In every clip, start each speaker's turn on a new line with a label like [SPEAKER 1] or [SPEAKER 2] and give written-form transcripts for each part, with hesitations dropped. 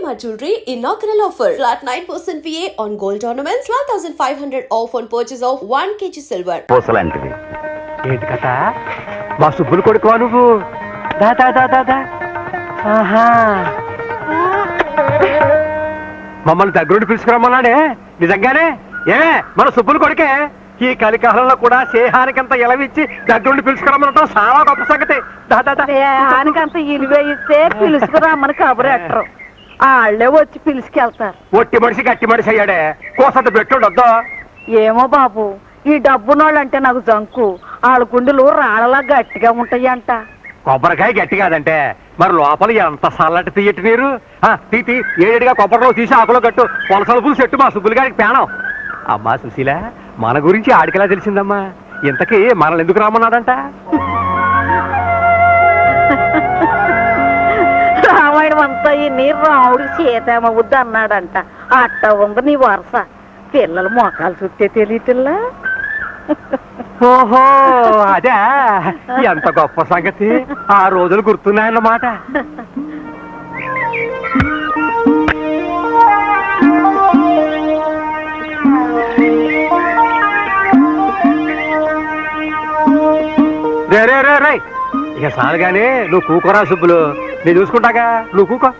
[SPEAKER 1] Shalimar Jewelry inaugural offer. Flat 9% VA on gold ornaments, 12,500 off on purchase of 1 kg silver.
[SPEAKER 2] పూసలాంటిది ఏంటి కథ? మా సుబ్బులు కొడుకువా నువ్వు? దా దా దా దా దా. ఆహా, మమ్మల్ని దగ్గరుండి పిలుచుకురమ్మన్నాడే, నిజంగానే? ఏమే మన సుబ్బులు కొడుకే? ఈ కలికాలంలో కూడా సేహానికంత ఎలవిచ్చి దగ్గరుండి పిలుచుకురమ్మనటం చాలా గొప్ప సంగతి. దా దా దా.
[SPEAKER 3] సేహానికంత ఇలువ ఇస్తే పిలుచుకురామని కబురు ఎట్టరు, వాళ్ళే వచ్చి పిలుచుకెళ్తారు.
[SPEAKER 2] ఒట్టి మనిషి గట్టి మనిషి అయ్యాడే, కోసంత పెట్టుండొద్దా?
[SPEAKER 3] ఏమో బాబు, ఈ డబ్బునోళ్ళంటే నాకు జంకు. వాళ్ళ గుండెలు రాళ్ళలా గట్టిగా ఉంటాయంట.
[SPEAKER 2] కొబ్బరికాయ గట్టి కాదంటే మరి లోపల ఎంత చల్లటి తీయటి నీరు. తీతి ఏడిగా కొబ్బరిలో తీసి ఆకులో కట్టు, పొలసల పూలు చెట్టు మా సుబ్బులు గారికి పేణం. అమ్మా సుశీల, మన గురించి ఆడికెలా తెలిసిందమ్మా? ఇంతకీ మనల్ని ఎందుకు రామన్నాడంట?
[SPEAKER 3] రామాయణం అంతా ఈ నీరు రాముడికి సీతమ్మవుద్ది అన్నాడంట. అట్ట ఉంది నీ వరుస. పిల్లలు మోకాలు చుట్టే తెలియటిల్లా.
[SPEAKER 2] ఓహో అదే, ఎంత గొప్ప సంగతి. ఆ రోజులు గుర్తున్నాయన్నమాట. రే రే రే రే, ఇక సాలుగానే నువ్వు కూకోరా సుబ్బులు, నేను చూసుకుంటాగా, నువ్వు కూకో.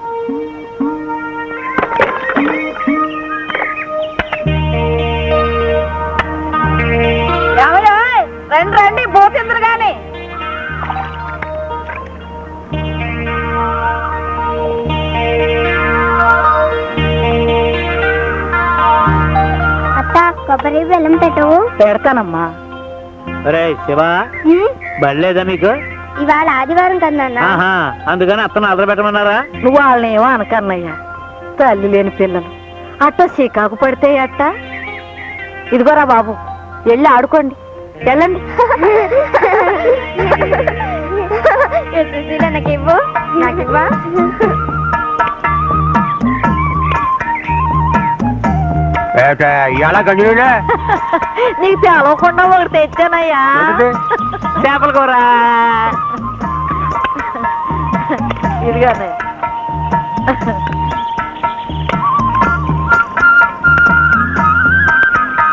[SPEAKER 3] రండి రండి, పోతిందరు గాని.
[SPEAKER 4] అత్త, కొబ్బరి బెల్లం పెట్టవు.
[SPEAKER 3] పెడతానమ్మా.
[SPEAKER 5] రే శివ, బళ్ళేదా మీకు?
[SPEAKER 4] ఇవాళ ఆదివారం కదన్నా.
[SPEAKER 5] అందుకని అత్తను అదర పెట్టమన్నారా?
[SPEAKER 3] నువ్వు వాళ్ళని ఏమో అనకన్నయ్యా, తల్లి లేని పిల్లలు అట్ట చికాకు పడితే అట్ట. ఇదిగోరా బాబు, వెళ్ళి ఆడుకోండి, వెళ్ళండి.
[SPEAKER 4] నాకివ్వు, నాకివ్వా.
[SPEAKER 2] ఇలా గంజునే
[SPEAKER 3] నీకు తెలవకుండా ఒకటి తెచ్చానయ్యా,
[SPEAKER 5] చేపల కూర.
[SPEAKER 3] ఇదిగానే.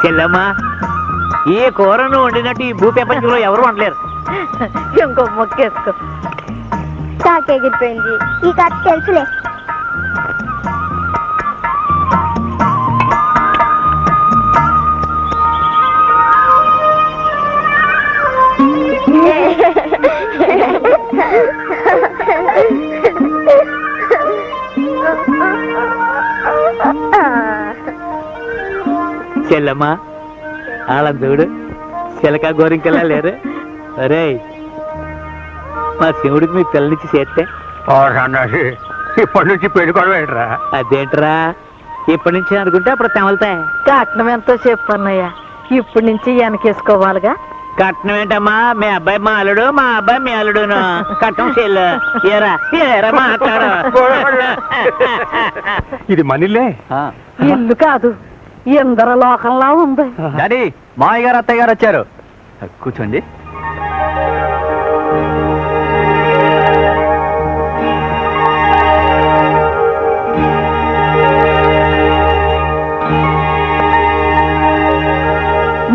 [SPEAKER 5] చెల్లమ్మా, ఏ కూరను వండినట్టు ఈ భూ ప్రపంచంలో ఎవరు వండలేరు.
[SPEAKER 3] ఇంకో మొక్కేసుకో.
[SPEAKER 4] తాకెగిరిపోయింది, ఈ కథ తెలుసులే.
[SPEAKER 5] చెల్లమ్మా, ఆళ్ళందూడు చిలక గోరింకెలా లేరు. అరే, మా శివుడికి మీ పిల్లనిచ్చి చేస్తే
[SPEAKER 2] ఇప్పటి నుంచి పెళ్ళికోవడం.
[SPEAKER 5] అదేంట్రా, ఇప్పటి నుంచి అనుకుంటే అప్పుడు తెమలుతాయి.
[SPEAKER 3] కట్నం ఎంతో చెప్పన్నయ్యా, ఇప్పటి నుంచి వెనకేసుకోవాలిగా.
[SPEAKER 5] కట్నం ఏంటమ్మా, మీ అబ్బాయి మా అల్లుడు, మా అబ్బాయి మీ అల్లుడును. కట్నం చెల్లు ఏరా ఏరా మాట్లాడు.
[SPEAKER 2] ఇది మనీలే,
[SPEAKER 3] ఇల్లు కాదు, ఇందర లోకంలా ఉంది.
[SPEAKER 5] డాడీ, మావయ్య గారు అత్తయ్య గారు వచ్చారు, కూర్చోండి.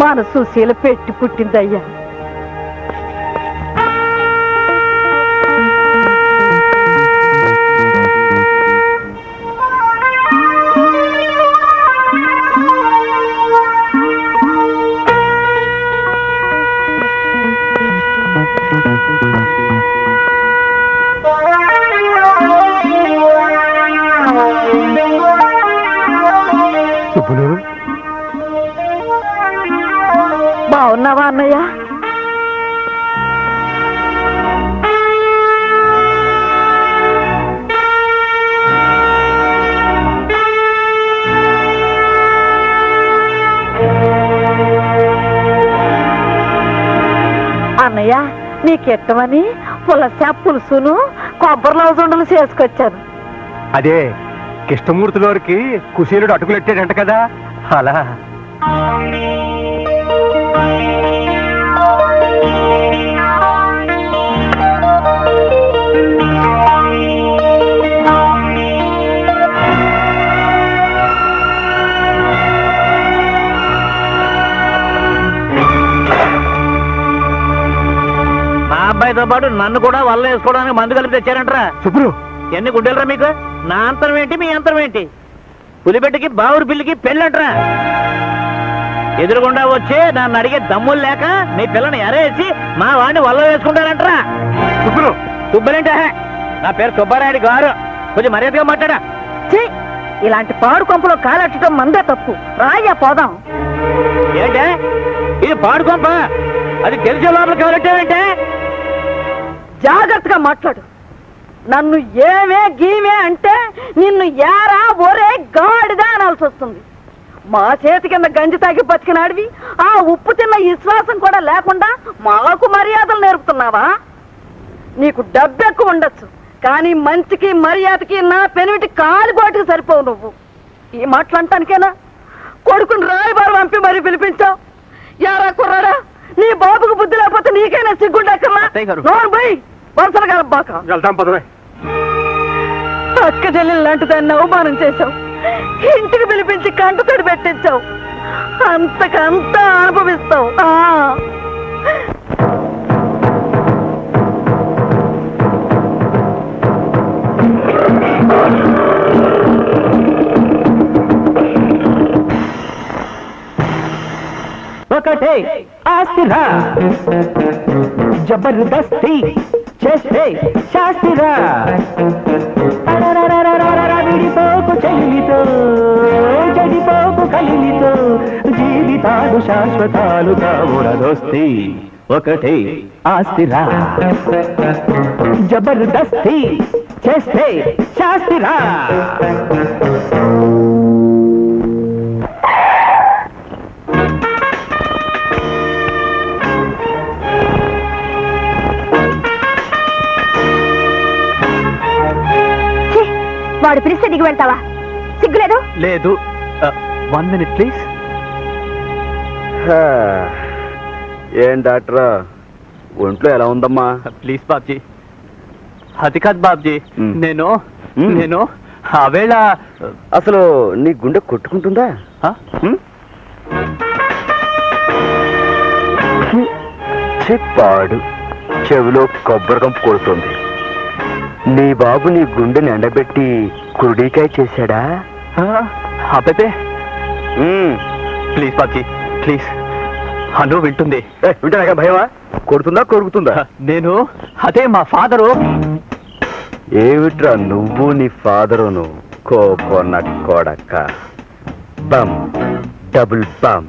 [SPEAKER 3] మన సుశీల పెట్టి పుట్టిందయ్యా.
[SPEAKER 2] సుబ్బులు,
[SPEAKER 3] బాగున్నావా అన్నయ్య? అన్నయ్య, నీకెట్టమని పులుసును కొబ్బరి లౌజుండలు చేసుకొచ్చాను.
[SPEAKER 2] అదే కృష్ణమూర్తి గారికి కుశీలుడు అటుకులెట్టాడంట కదా, అలా.
[SPEAKER 5] అబ్బాయితో పాటు నన్ను కూడా వల్ల వేసుకోవడానికి మందు కలిపి తెచ్చారంటరా.
[SPEAKER 2] సుబ్బులు
[SPEAKER 5] ఎన్ని గుడ్డెలరా మీకు? నా అంతరం ఏంటి, మీ అంతరం ఏంటి? పులిబెట్టకి బావురు పిల్లికి పెళ్ళంటరా. ఎదురుగుండా వచ్చి నన్ను అడిగే దమ్ములు లేక నీ పిల్లని ఎరేసి మా వాడిని వల్ల వేసుకుంటారంటరా.
[SPEAKER 2] సుబ్బులు
[SPEAKER 5] సుబ్బలేంటే నా పేరు సుబ్బారాయుడు గారు, కొంచెం మర్యాదగా మాట్లాడా.
[SPEAKER 3] ఛీ! ఇలాంటి పాడు కొంపలో కాలెట్టడం మందే తప్పు. రాయ్యా పోదాం.
[SPEAKER 5] ఏంటే ఇది పాడుకోంప? అది తెలిసే లోపల కావాలంటే
[SPEAKER 3] జాగ్రత్తగా మాట్లాడు. నన్ను ఏమే గీమే అంటే నిన్ను యారా ఒరే గాడిదా అనాల్సి వస్తుంది. మా చేతి కింద గంజి తాగి బతికినాడివి ఆ ఉప్పు తిన్న విశ్వాసం కూడా లేకుండా మాకు మర్యాదలు నేర్పుతున్నావా? నీకు డబ్బు ఎక్కువ ఉండొచ్చు, కానీ మంచికి మర్యాదకి నా పెనిమిటి కాలిగోటికి సరిపోవు. నువ్వు ఈ మాటలు అంటానికేనా కొడుకుని రాయబారు పంపి మరీ పిలిపించావు? యారా కుర్రాడా, నీ బాబుకు బుద్ధి లేకపోతే నీకైనా సిగ్గుండక్కర్లా? పోయి వరుసలు కలబాక.
[SPEAKER 2] వెళ్తాం పదవే.
[SPEAKER 3] అక్క చెల్లెలు లాంటి దాన్ని అవమానం చేశావు, ఇంటికి పిలిపించి కంట తడి పెట్టించావు. అంతకంతా అనుభవిస్తావు.
[SPEAKER 5] ఒకటే ఆస్తిరా, జబర్దస్తి చేస్తే శాస్తిరా. విడిపోకు చెల్లితో, చెడిపోకు కలిమితో, జీవితాలు శాశ్వతాలు కావురదోస్తి. ఒకటే ఆస్తిరా, జబర్దస్తి చేస్తే శాస్తిరా.
[SPEAKER 4] వాడు పిలిస్తే దిగి వెళ్తావా? సిగ్గులేదు?
[SPEAKER 2] లేదు. 1 minute ప్లీజ్.
[SPEAKER 6] ఏం డాక్టర్, ఒంట్లో ఎలా ఉందమ్మా?
[SPEAKER 2] ప్లీజ్ బాబ్జీ. అది కాదు బాబ్జీ,
[SPEAKER 6] మ్.
[SPEAKER 2] నేను ఆవేళ
[SPEAKER 6] అసలు నీ గుండె కొట్టుకుంటుందా?
[SPEAKER 2] ఆ?
[SPEAKER 6] చెప్పాడు, చెవిలో కొబ్బరి కంపు కొడుతుంది. నీ బాబు నీ గుండెని ఎండబెట్టి కురుడికాయ చేశాడా?
[SPEAKER 2] అబ్బే ప్లీజ్ బాబ్జీ ప్లీజ్. అను వింటుంది.
[SPEAKER 6] వింటాక భయమా? కొడుతుందా కొరుకుతుందా?
[SPEAKER 2] నేను అదే మా ఫాదరు.
[SPEAKER 6] ఏమిట్రా నువ్వు నీ ఫాదరును? కోకోనట్ కొడక, బమ్ డబుల్ బమ్,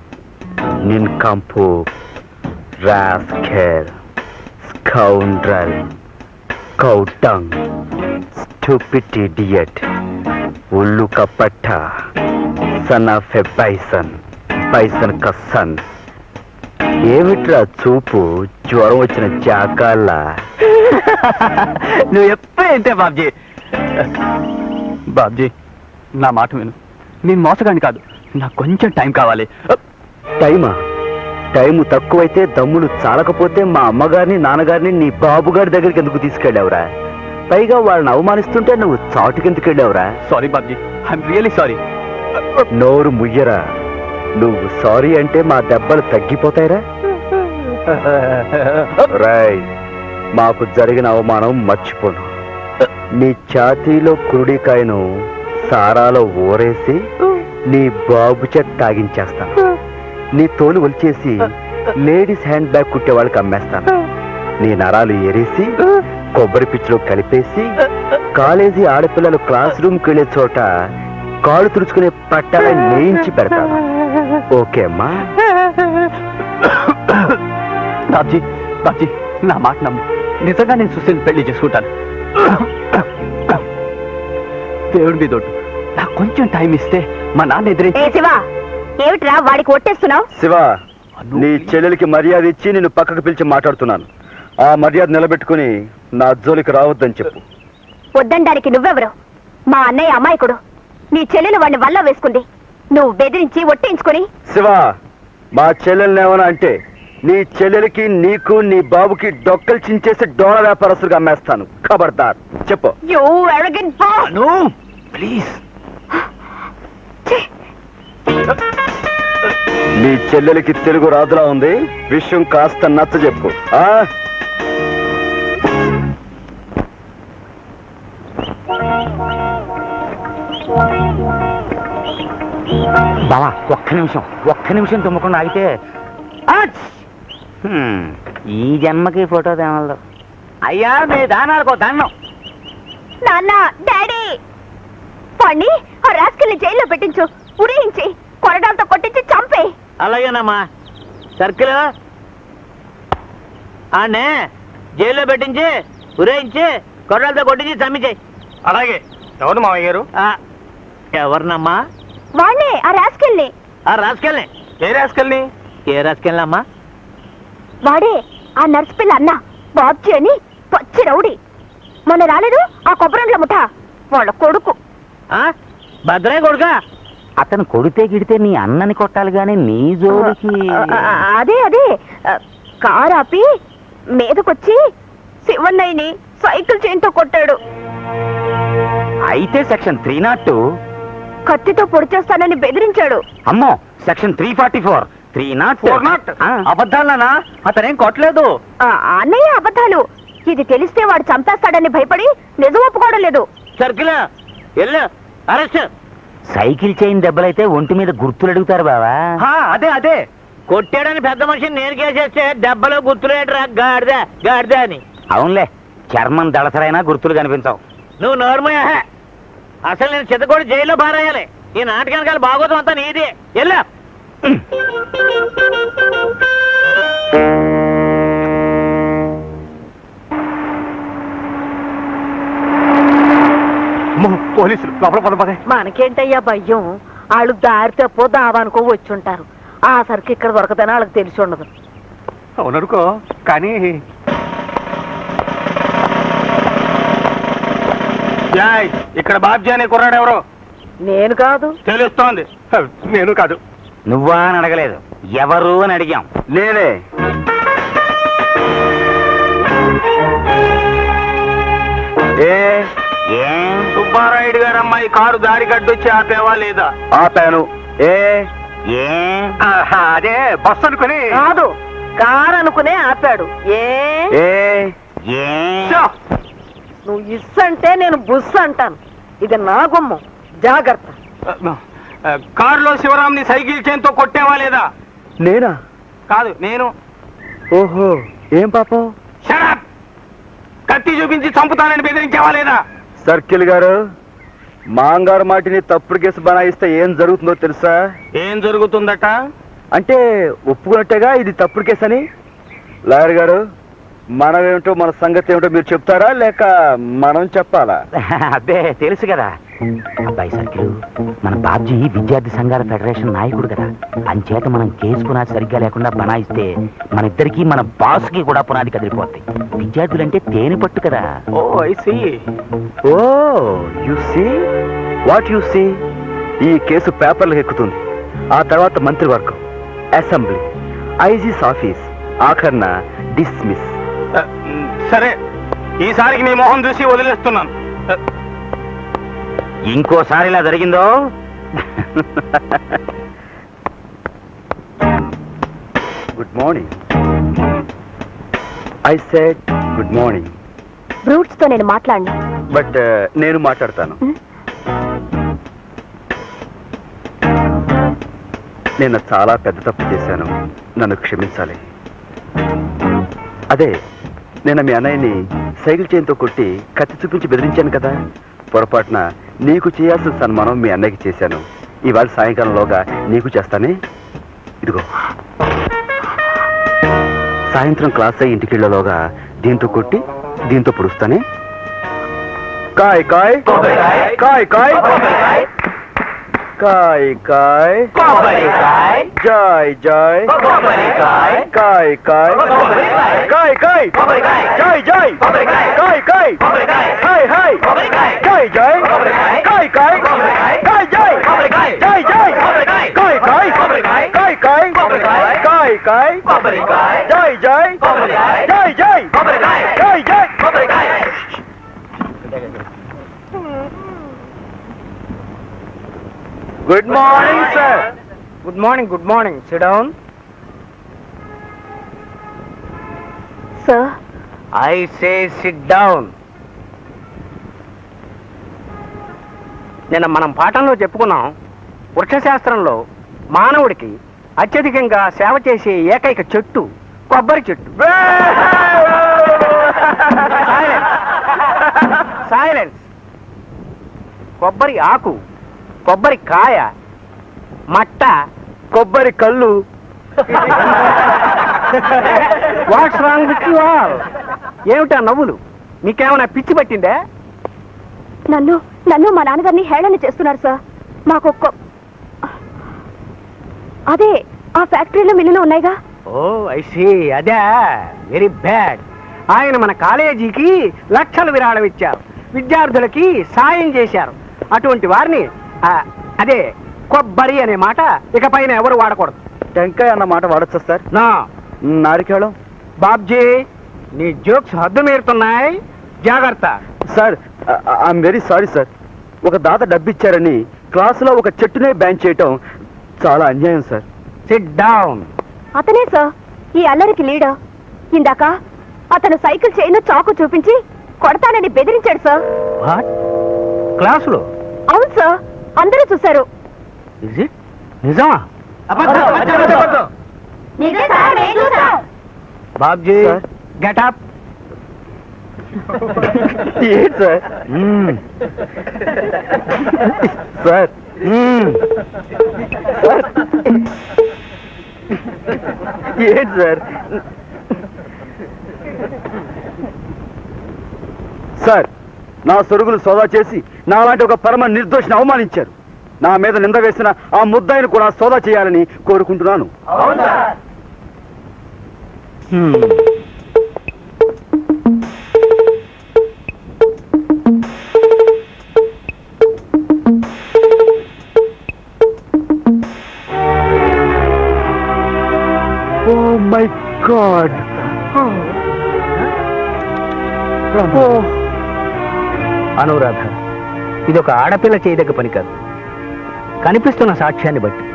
[SPEAKER 6] నిన్ కంపు, రాస్కెల్, స్కౌండ్రల్, కౌటంగ్, స్టూపిడ్ ఇడియట్, ఉల్లు కపట్ట, son of a bison, bison క సన్. ఏమిట్రా చూపు జ్వరం వచ్చిన జాకాల్లా?
[SPEAKER 2] నువ్వు ఎప్పుడు ఏంటే బాబ్జీ. బాబ్జీ నా మాట విను, నేను మోసగాని కాదు, నాకు కొంచెం టైం కావాలి.
[SPEAKER 6] టైమా? టైము తక్కువైతే దమ్ములు చాలకపోతే మా అమ్మగారిని నాన్నగారిని నీ బాబుగారి దగ్గరికి ఎందుకు తీసుకెళ్ళావురా? పైగా వాళ్ళని అవమానిస్తుంటే నువ్వు చాటుకెందుకు వెళ్ళావురా?
[SPEAKER 2] Sorry Babji, I'm really sorry.
[SPEAKER 6] నోరు ముయ్యరా. నువ్వు సారీ అంటే మా దెబ్బలు తగ్గిపోతాయిరా. రాయ్, మాకు జరిగిన అవమానం మర్చిపోను. నీ ఛాతీలో కురుడికాయను సారాలో ఊరేసి నీ బాబు చేత తాగించేస్తాను. నీ తోలు ఒలిచేసి లేడీస్ హ్యాండ్ బ్యాగ్ కుట్టే వాళ్ళకి అమ్మేస్తాను. నీ నరాలు ఎరేసి కొబ్బరి పిచ్చిలో కలిపేసి కాలేజీ ఆడపిల్లలు క్లాస్ రూమ్కి వెళ్ళే చోట కాళ్ళు తుడుచుకునే పట్టాలని నేయించి పెడతాను. ఓకే అమ్మా?
[SPEAKER 2] బాబ్జీ బాబ్జీ నా మాట నమ్ము, నిజంగా నేను సుశీల్ పెళ్లి చేసుకుంటాను. దేవుడి మీద ఒట్టు, నాకు కొంచెం టైం ఇస్తే మా నాన్న ఎదురైతే.
[SPEAKER 4] శివా, ఏమిట్రా వాడికి ఒట్టేస్తున్నావు?
[SPEAKER 6] శివ, నీ చెల్లెలికి మర్యాద ఇచ్చి నిన్ను పక్కకు పిలిచి మాట్లాడుతున్నాను. ఆ మర్యాద నిలబెట్టుకుని నా జోలికి రావద్దని చెప్పు.
[SPEAKER 4] వద్దండానికి నువ్వెవరు? మా అన్నయ్య అమాయకుడు. నీ చెల్లెలు వాడిని వల్ల వేసుకుంది. నువ్వు బెదిరించి ఒట్టేయించుకుని.
[SPEAKER 6] శివ, మా చెల్లెల్ని ఏమన్నా అంటే నీ చెల్లెలికి నీకు నీ బాబుకి డొక్కలు చించేసి డోళ వ్యాపారస్తులుగా అమ్మేస్తాను. ఖబర్దార్, చెప్పు.
[SPEAKER 4] You arrogant boss.
[SPEAKER 2] Anu please.
[SPEAKER 6] నీ చెల్లెలికి తెలుగు రాదులా ఉంది. విషయం కాస్త నచ్చ చెప్పు.
[SPEAKER 5] బావా ఒక్క నిమిషం తుమ్మకుండా ఆగితే ఆచ్! ఈ జన్మకి ఫోటో తేమలదు. అయ్యా మీ దానాలకు దండం.
[SPEAKER 4] నాన్న, డాడీ, వాణ్ణి ఆ రాస్కెల్ని జైల్లో పెట్టించు, ఉరేయించి కొరడాలతో కొట్టించి చంపే.
[SPEAKER 5] అలాగేనమ్మా. సర్కిల్ ఆనే జైల్లో పెట్టించి ఉరేయించి కొరడాలతో కొట్టించి చంపించేయి.
[SPEAKER 2] అలాగే. ఎవరు మామయ్య గారు?
[SPEAKER 5] ఎవరినమ్మా?
[SPEAKER 4] వాణ్ణే, ఆ రాస్కెల్ని.
[SPEAKER 5] ఆ రాసుకెళ్ళి.
[SPEAKER 2] ఏ రాసుకెళ్ళి?
[SPEAKER 5] ఏ రాసుకెళ్ళమ్మా?
[SPEAKER 4] వాడే ఆ నర్సు పిల్ల అన్న బాబ్జీ అని పచ్చి రౌడీ. మొన్న రాలేదు ఆ కొబ్బరండ్ల ముఠ వాళ్ళ కొడుకు.
[SPEAKER 5] భద్రయ్య కొడుక? అతను కొడితే గిడితే నీ అన్నని కొట్టాలి గాని నీ జోలికి.
[SPEAKER 4] అదే కారు ఆపి మీదకొచ్చి శివన్నయ్యని సైకిల్ చైన్తో కొట్టాడు.
[SPEAKER 5] అయితే సెక్షన్ 302.
[SPEAKER 4] కత్తితో పొడి చేస్తానని బెదిరించాడు.
[SPEAKER 5] అమ్మో, సెక్షన్ 344, 304.
[SPEAKER 2] అబద్ధాలనా? అతనేం కొట్టలేదు.
[SPEAKER 4] అన్నయ్య అబద్ధాలు. ఇది తెలిస్తే వాడు చంపేస్తాడని భయపడి నిజం ఒప్పుకోవడం లేదు.
[SPEAKER 5] సర్కిల్ ఎల్లు, అరెస్ట్. సైకిల్ చైన్ దెబ్బలైతే ఒంటి మీద గుర్తులు అడుగుతారు బావా.
[SPEAKER 2] అదే
[SPEAKER 5] కొట్టాడని పెద్ద మనిషిని నేను కేసేస్తే దెబ్బలో గుర్తులేటరా గాడిద అని. అవునులే, చర్మం దళసరైనా గుర్తులు కనిపించవు. నువ్వు నోర్మయ్యా. అసలు నేను చిత్తకోడి జైల్లో బారేయాలి. ఈ నాటకానికాల బాగోతం అంతా నీది. ఎల్లా.
[SPEAKER 2] పోలీసులు లోపల పద.
[SPEAKER 3] మనకేంటయ్యా భయం? వాళ్ళు దారి తప్పో దావానుకో వచ్చుంటారు. ఆ సరికి ఇక్కడ దొరకదని వాళ్ళకి తెలిసి ఉండదు.
[SPEAKER 2] అవుననుకో, కానీ ఇక్కడ బాబ్జీ అనే కుర్రాడు ఎవరో?
[SPEAKER 3] నేను కాదు.
[SPEAKER 2] తెలుస్తోంది. నేను కాదు.
[SPEAKER 5] నువ్వా అని అడగలేదు, ఎవరు అని అడిగాం.
[SPEAKER 6] నేనే.
[SPEAKER 5] ఏం
[SPEAKER 2] సుబ్బారాయుడు గారు అమ్మాయి కారు దారి కట్టొచ్చి ఆపేవా లేదా?
[SPEAKER 6] ఆపాను.
[SPEAKER 5] ఏం
[SPEAKER 2] అదే బస్సు అనుకుని.
[SPEAKER 3] కాదు, కారు అనుకునే ఆపాడు. నువ్వు ఇస్సంటే నేను బుస్సు అంటాను. ఇది నా గుమ్మం, జాగ్రత్త.
[SPEAKER 2] కారులో శివరాంని సైకిల్ చైన్తో కొట్టేవా లేదా?
[SPEAKER 6] నేనా?
[SPEAKER 2] కాదు, నేను.
[SPEAKER 6] ఓహో, ఏం పాపం?
[SPEAKER 2] షడప్! కత్తి చూపించి చంపుతానని బెదిరించేవా లేదా?
[SPEAKER 6] సర్కిల్ గారు, మాంగారు మాటిని తప్పుడు కేసు బనాయిస్తే ఏం జరుగుతుందో తెలుసా?
[SPEAKER 2] ఏం జరుగుతుందట?
[SPEAKER 6] అంటే ఒప్పుకున్నట్టేగా ఇది తప్పుడు కేసు అని. లాయర్ గారు, మనమేమిటో మన సంగతి ఏమిటో మీరు చెప్తారా లేక మనం చెప్పాలా?
[SPEAKER 5] అదే తెలుసు కదా అబ్బాయి సర్కిల్, మన బాబ్జీ విద్యార్థి సంఘాల ఫెడరేషన్ నాయకుడు కదా. అంచేత మనం కేసు పునాది సరిగ్గా లేకుండా బనాయిస్తే మన ఇద్దరికి మన బాస్ కి కూడా పునాది కదిలిపోతాయి. విద్యార్థులంటే తేనె పట్టు కదా.
[SPEAKER 2] Oh I see.
[SPEAKER 6] Oh you see what you see. ఈ కేసు పేపర్లకు ఎక్కుతుంది. ఆ తర్వాత మంత్రివర్గం, అసెంబ్లీ, ఐజీస్ ఆఫీస్, ఆఖర్న డిస్మిస్.
[SPEAKER 2] సరే, ఈసారికి నీ మొహం చూసి వదిలేస్తున్నాను.
[SPEAKER 5] ఇంకోసారి ఇలా జరిగిందో
[SPEAKER 6] good morning. I said good morning.
[SPEAKER 4] Brutes తో నేను మాట్లాడను.
[SPEAKER 6] బట్ నేను మాట్లాడతాను. నేను చాలా పెద్ద తప్పు చేశాను, నన్ను క్షమించాలి. అదే, నేను మీ అన్నయ్యని సైకిల్ చైన్తో కొట్టి కత్తి చూపించి బెదిరించాను కదా. పొరపాటున నీకు చేయాల్సిన సన్మానం మీ అన్నయ్యకి చేశాను. ఇవాళ సాయంకాలంలోగా నీకు చేస్తానే. ఇదిగో, సాయంత్రం క్లాస్ అయ్యి ఇంటికిళ్ళలోగా దీంతో కొట్టి దీంతో పొడుస్తానే. కాయ్ కాయ్ కాయ్ కాయ్ కాయ్ కాయ్ Joy Joy Kai Kai Kai Kai Joy Joy Kai Kai hi hi Joy Joy Kai Kai Kai Joy Joy Joy Kai Kai Kai Kai Kai Kai Joy Joy Joy Joy Kai Joy. Good morning, sir.
[SPEAKER 2] Good morning, good morning. Sit down.
[SPEAKER 4] Sir,
[SPEAKER 2] I say sit down. నిన్న మనం పాఠంలో చెప్పుకున్నాం, వృక్షశాస్త్రంలో మానవుడికి అత్యధికంగా సేవ చేసే ఏకైక చెట్టు కొబ్బరి చెట్టు. సైలెన్స్. కొబ్బరి ఆకు, కొబ్బరి కాయ, మట్ట, కొబ్బరి కళ్ళు. What's wrong with you all? ఏమిటా నవ్వులు? మీకేమైనా పిచ్చి పట్టిందే?
[SPEAKER 4] నన్ను మా నాన్నగారిని హేళన చేస్తున్నారు సార్. మాకు అదే ఆ ఫ్యాక్టరీలో మిల్లులు ఉన్నాయిగా.
[SPEAKER 2] ఓ ఐ సీ. అదే వెరీ బ్యాడ్. ఆయన మన కాలేజీకి లక్షలు విరాళం ఇచ్చారు, విద్యార్థులకి సాయం చేశారు. అటువంటి వారిని అదే కొబ్బరి అనే మాట ఇకపైన ఎవరు వాడకూడదు.
[SPEAKER 6] టెంకాయ అన్న మాట వాడచ్చా సార్?
[SPEAKER 2] నా
[SPEAKER 6] నారికేళం.
[SPEAKER 2] బాబ్జీ, నీ జోక్స్ హద్దు మీరుతున్నాయి, జాగ్రత్త.
[SPEAKER 6] Sir I'm very sorry sir. ఒక దాత డబ్బిచ్చారని క్లాసులో ఒక చెట్టునే బ్యాన్ చేయటం చాలా అన్యాయం సార్.
[SPEAKER 2] SIT down.
[SPEAKER 4] అతనే సార్ ఈ అల్లరికి లీడర్. ఇందాక అతను సైకిల్ చైన్ చాకు చూపించి కొడతానని బెదిరించాడు సార్.
[SPEAKER 2] వాట్? క్లాసులో?
[SPEAKER 4] అవును సార్, అందరూ చూశారు.
[SPEAKER 2] ఇజ్ ఇట్ నిజమా? బాబ్జీ,
[SPEAKER 6] సార్.
[SPEAKER 2] Get up.
[SPEAKER 6] ఏంటి సార్? సార్ ఏంటి సార్? సార్, నా సొరుగులు సోదా చేసి నాలాంటి ఒక పరమ నిర్దోషిని అవమానించారు. నా మీద నింద వేసిన ఆ ముద్దాయిని కూడా సోదా చేయాలని కోరుకుంటున్నాను. Oh my God.
[SPEAKER 2] అనురాధ, ఇది ఒక ఆడపిల్ల చేయదగ్గ పని కాదు. కనిపిస్తున్న సాక్ష్యాన్ని బట్టి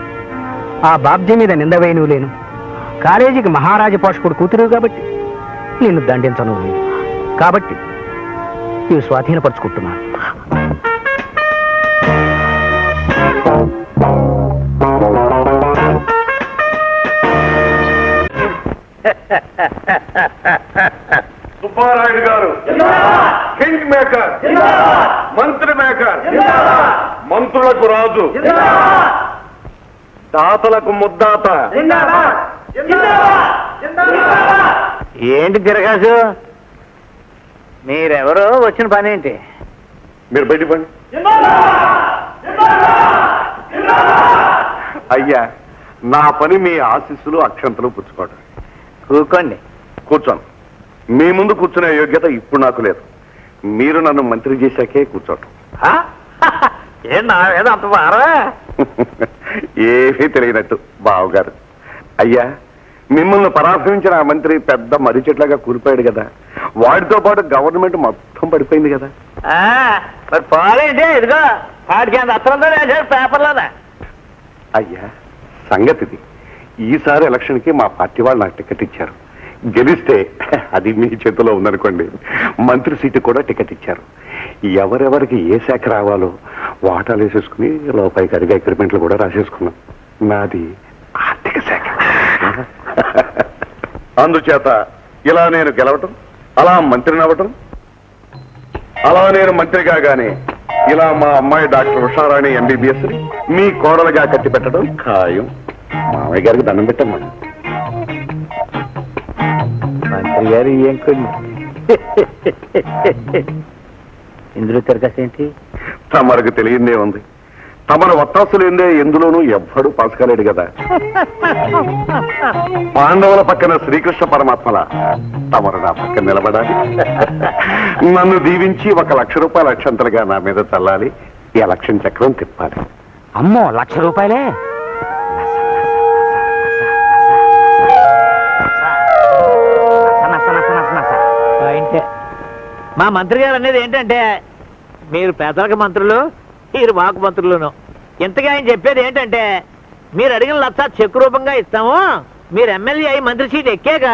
[SPEAKER 2] ఆ బాబ్జీ మీద నింద వేయను లేను. కాలేజీకి మహారాజ పోషకుడు కూతురు కాబట్టి నిన్ను దండించను లేదు. కాబట్టి ఇవి స్వాధీనపరుచుకుంటున్నాను.
[SPEAKER 7] సుబ్బారాయుడు గారు కింగ్ మేకర్, మంత్రి మేకర్, మంత్రులకు రాజు, దాతలకు ముద్దాత.
[SPEAKER 5] ఏంటి తిరగాసు? మీరెవరో వచ్చిన పని ఏంటి?
[SPEAKER 7] మీరు బయట పండి. అయ్యా, నా పని మీ ఆశీస్సులు అక్షంతలు పుచ్చుకోవడం.
[SPEAKER 5] కూకోండి.
[SPEAKER 7] కూర్చోను. మీ ముందు కూర్చునే యోగ్యత ఇప్పుడు నాకు లేదు. మీరు నన్ను మంత్రి చేశాకే కూర్చోటం.
[SPEAKER 5] ఏం నా ఏదో అంత బారా?
[SPEAKER 7] ఏమీ తెలియనట్టు బావగారు. అయ్యా, మిమ్మల్ని పరామర్శించిన ఆ మంత్రి పెద్ద మర్రి చెట్లాగా కూలిపోయాడు కదా. వాడితో పాటు గవర్నమెంట్ మొత్తం పడిపోయింది కదా.
[SPEAKER 5] మరి పోలేంటి? ఇదిగో వాడికి అంత అత్రంతో వేసాడు పేపర్లోనే.
[SPEAKER 7] అయ్యా, సంగతిది. ఈసారి ఎలక్షన్కి మా పార్టీ వాళ్ళు నాకు టికెట్ ఇచ్చారు. గెలిస్తే అది మీ చేతిలో ఉందనుకోండి, మంత్రి సీటు కూడా టికెట్ ఇచ్చారు. ఎవరెవరికి ఏ శాఖ రావాలో వాటాలు వేసేసుకుని లోపలికి అడిగే అగ్రిమెంట్లు కూడా రాసేసుకున్నాం. నాది ఆర్థిక శాఖ. అందుచేత ఇలా నేను గెలవటం, అలా మంత్రిని అవ్వటం, అలా నేను మంత్రి కాగానే ఇలా మా అమ్మాయి డాక్టర్ ఉషారాణి MBBS మీ కోడలుగా కట్టి పెట్టడం ఖాయం. మామయ్య గారికి దండం పెట్టమ్మా.
[SPEAKER 5] మంత్రి గారు ఏం కొన్ని ఇందులో తిరగసేంటి?
[SPEAKER 7] తమరకు తెలియదే ఉంది. తమను వత్తాసు లేదే ఎందులోనూ ఎవ్వడూ పాస్ కాలేడు కదా. పాండవుల పక్కన శ్రీకృష్ణ పరమాత్మల తమరు నా పక్కన నిలబడాలి. నన్ను దీవించి 1 లక్ష రూపాయల అక్షంతలుగా నా మీద చల్లాలి. ఈ ఎలక్షన్ చక్రం తిప్పాలి.
[SPEAKER 5] అమ్మో, 1,00,000 రూపాయలే? మా మంత్రి గారు అనేది ఏంటంటే, మీరు పేదలకు మంత్రులు, మీరు మాకు మంత్రులను. ఇంతగా ఆయన చెప్పేది ఏంటంటే, మీరు అడిగిన 1,00,000 చెక్ రూపంగా ఇస్తాము, మీరు ఎమ్మెల్యే అయి మంత్రి సీట్ ఎక్కాక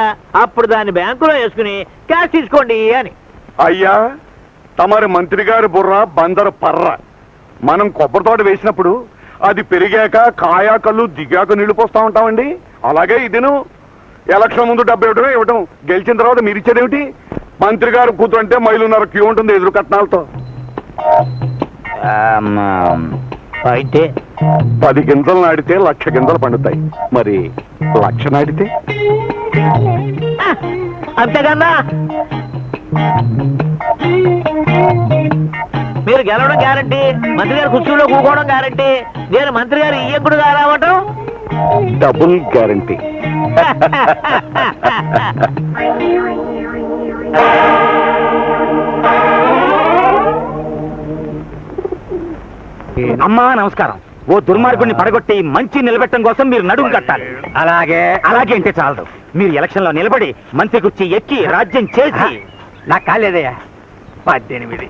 [SPEAKER 5] అప్పుడు దాన్ని బ్యాంకులో వేసుకుని క్యాష్ తీసుకోండి అని.
[SPEAKER 7] అయ్యా, తమరి మంత్రి గారి బుర్ర బందరు పర్ర. మనం కొబ్బరి తోట వేసినప్పుడు అది పెరిగాక కాయా కళ్ళు దిగాక నీళ్లు పోస్తా ఉంటామండి. అలాగే ఇదేను ఎలక్షన్ ముందు 70 ఇవ్వటం, గెలిచిన తర్వాత మీరు ఇచ్చేదేమిటి? మంత్రి గారు కూతురు అంటే మైలున్నర క్యూ ఉంటుంది ఎదురు కట్నాలతో.
[SPEAKER 5] అయితే
[SPEAKER 7] 10 గింజలు నాటితే 1,00,000 గింజలు పండుతాయి. మరి 1,00,000 నాటితే
[SPEAKER 5] అంతేకన్నా మీరు గెలవడం గ్యారంటీ, మంత్రి గారు కుర్చీలో కూకోవడం గ్యారంటీ, నేను మంత్రి గారు ఇయ్యకుడుగా రావటం
[SPEAKER 7] డబుల్ గ్యారంటీ.
[SPEAKER 5] అమ్మా నమస్కారం. ఓ దుర్మార్గుడిని పడగొట్టి మంచి నిలబెట్టడం కోసం మీరు నడుము కట్టాలి.
[SPEAKER 2] అలాగే
[SPEAKER 5] అలాగే అంటే చాలదు, మీరు ఎలక్షన్ లో నిలబడి మంత్రి కుర్చీ ఎక్కి రాజ్యం చేసి.
[SPEAKER 2] నాకు కాలేదయ్యా. 18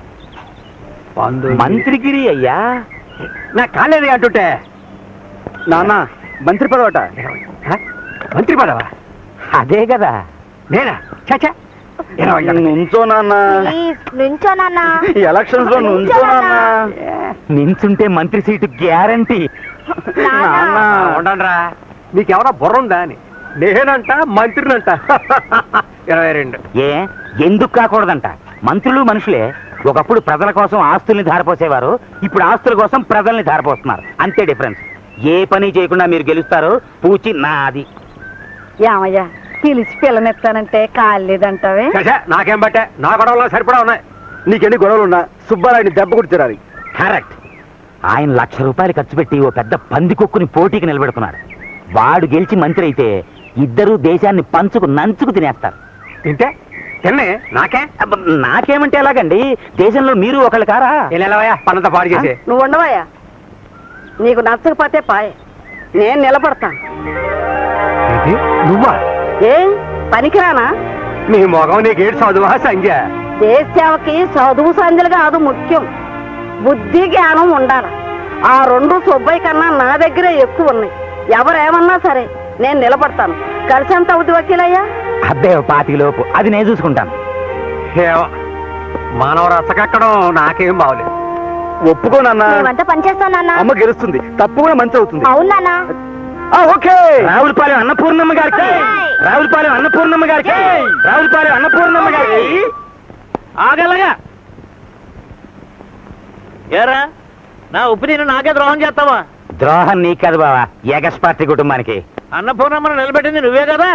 [SPEAKER 5] మంత్రిగిరి అయ్యా,
[SPEAKER 2] నాకు కాలేదయ్యా అంటుంటే.
[SPEAKER 6] నాన్న మంత్రి పదవట.
[SPEAKER 2] మంత్రి పదవా?
[SPEAKER 5] అదే కదా.
[SPEAKER 2] నేనా? చచ్చా. 20
[SPEAKER 6] నుంచో నాన్న,
[SPEAKER 4] ప్లీజ్ నుంచోనన్నా.
[SPEAKER 6] ఎలక్షన్స్ లో నుంచో నాన్న.
[SPEAKER 5] నించుంటే మంత్రి సీటు గ్యారంటీ.
[SPEAKER 6] నాన్న
[SPEAKER 2] ఉండండిరా, మీకెవరా బుర్ర ఉందా అని. నేనంట మంత్రినంట. 22.
[SPEAKER 5] ఏ ఎందుకు కాకూడదంట? మంత్రులు మనుషులే. ఒకప్పుడు ప్రజల కోసం ఆస్తుల్ని ధారపోసేవారు, ఇప్పుడు ఆస్తుల కోసం ప్రజల్ని ధారపోస్తున్నారు. అంతే డిఫరెన్స్. ఏ పని చేయకుండా మీరు గెలుస్తారు. పూచి నాది.
[SPEAKER 3] ఏమయ్యా పిలిచి పిల్లనెత్తానంటే కాలేదంటావే?
[SPEAKER 2] చచ్చా, నాకేం బట్టే, నా గొడవలో సరిపడా ఉన్నాయి.
[SPEAKER 6] నీకెన్ని గొడవలున్నా సుబ్బారాయుని దెబ్బ కొట్టి తిరాలి.
[SPEAKER 5] కరెక్ట్. ఆయన 1,00,000 రూపాయలు ఖర్చు పెట్టి ఓ పెద్ద పందికొక్కుని పోటీకి నిలబెడుతున్నాడు. వాడు గెలిచి మంత్రి అయితే ఇద్దరు దేశాన్ని పంచుకు నంచుకు తినేస్తారు.
[SPEAKER 2] తింటే తిన్నే నాకే.
[SPEAKER 5] అబ్బ, నాకేమంటే ఎలాగండి? దేశంలో మీరు ఒకళ్ళు కారా?
[SPEAKER 2] వెళ్ళవయ్యా, పనంతా పాడు చేసి.
[SPEAKER 3] నువ్వు ఉండవయ్యా, నీకు నచ్చకపోతే పాయే, నేను నిలబడతాను.
[SPEAKER 2] ఏంటి? నువ్వా?
[SPEAKER 3] ఏ పనికిరానా?
[SPEAKER 2] నీ మొగం నీకేడు చదువా సంఖ్య?
[SPEAKER 3] దేశ సేవకి చదువు సంధ్యలు కాదు ముఖ్యం, బుద్ధి జ్ఞానం ఉండాలి. ఆ 2 సుబ్బయ్య కన్నా నా దగ్గరే ఎక్కువ ఉన్నాయి. ఎవరేమన్నా సరే నేను నిలబడతాను. కలిసి ఎంత అవుద్ది వకీలయ్యా?
[SPEAKER 5] అబ్బే 25 లోపు, అది నేను చూసుకుంటాను.
[SPEAKER 2] ఏవో, మనం రచ్చకెక్కడం నాకేం బాగలేదు.
[SPEAKER 6] ఒప్పుకో నాన్న,
[SPEAKER 4] మేమంతా పనిచేస్తాం నాన్న.
[SPEAKER 6] అమ్మ గెలుస్తుంది, తప్పు కూడా మంచి అవుతుంది.
[SPEAKER 4] అవును నాన్న.
[SPEAKER 6] ఓకే.
[SPEAKER 5] రావులపాలెం అన్నపూర్ణమ్మ గారికి, రావులపాలెం అన్నపూర్ణమ్మ గారికి, రావులపాలెం అన్నపూర్ణమ్మ గారికి. ఆగలగా ఏరా, నా ఉప్పు నేను నాకే ద్రోహం చేస్తావా? ద్రోహం నీకు కాదు బావా, ఎగస్ పార్టీ కుటుంబానికి. అన్నపూర్ణమ్మను నిలబెట్టింది నువ్వే కదా.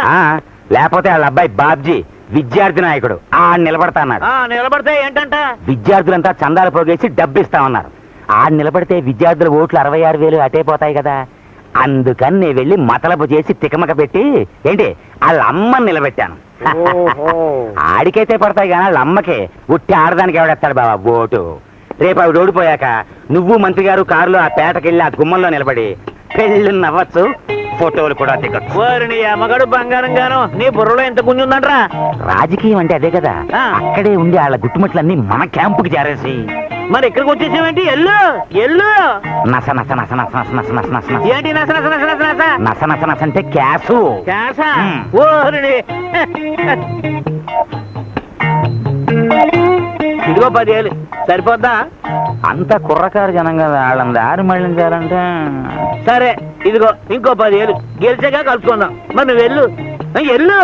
[SPEAKER 5] లేకపోతే వాళ్ళ అబ్బాయి బాబ్జీ విద్యార్థి నాయకుడు నిలబడతా అన్నాడు. నిలబడితే ఏంటంట? విద్యార్థులంతా చందాలు పోగేసి డబ్బిస్తామన్నారు. నిలబడితే విద్యార్థుల ఓట్లు 66,000 అటే పోతాయి కదా. అందుకని నేను వెళ్ళి మతలపు చేసి తికమక పెట్టి ఏంటి వాళ్ళ అమ్మని నిలబెట్టాను. ఆడికైతే పడతాయి కానీ వాళ్ళ అమ్మకి ఉట్టి ఆడదానికి ఎవడెత్తాడు బాబా ఓటు. రేపు ఆవిడ ఓడిపోయాక నువ్వు మంత్రి గారు కారులో ఆ పేటకెళ్ళి ఆ గుమ్మంలో నిలబడి పెళ్ళి నవ్వచ్చు, ఫోటోలు కూడా దిగొచ్చు. నీ అమ్మగాడు బంగారం గాను, నీ బుర్రలో ఎంత గుంజుందంట్రా. రాజకీయం అంటే అదే కదా. అక్కడే ఉండి వాళ్ళ గుట్టుమట్లన్నీ మన క్యాంపుకి చేరేసి మరి ఇక్కడికి వచ్చేసేవేంటి? ఎల్లు ఎల్లు. నస నస నస నస నస నస నస నస నస. ఏంటి నస నస నస నస నస? నస నస నస అంటే క్యాసు. క్యాసా? ఓరిని. ఇదిగో 10,000 సరిపోద్దా? అంత కుర్రకారు జనంగా వాళ్ళని దారి మళ్ళించాలంటే సరే, ఇదిగో ఇంకో 10,000 గెలిచాక కలుసుకుందాం. మరి నువ్వు వెళ్ళు.